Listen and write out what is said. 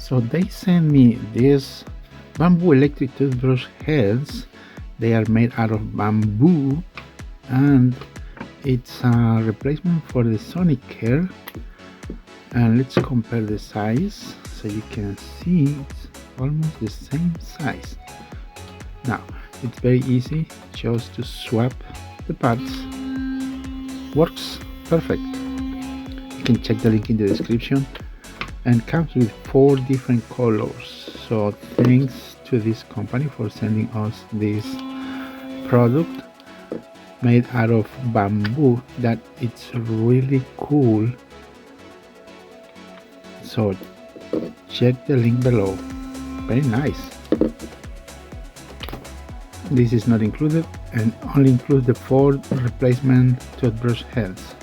So they sent me these bamboo electric toothbrush heads. They are made out of bamboo, and it's a replacement for the Sonicare. And let's compare the size so you can see it's almost the same size. Now it's very easy just to swap the parts. Works perfect. You can check the link in the description, and comes with 4 different colors. So thanks to this company for sending us this product made out of bamboo, that it's really cool. So check the link below. Very nice. This is not included and only includes the 4 replacement toothbrush heads.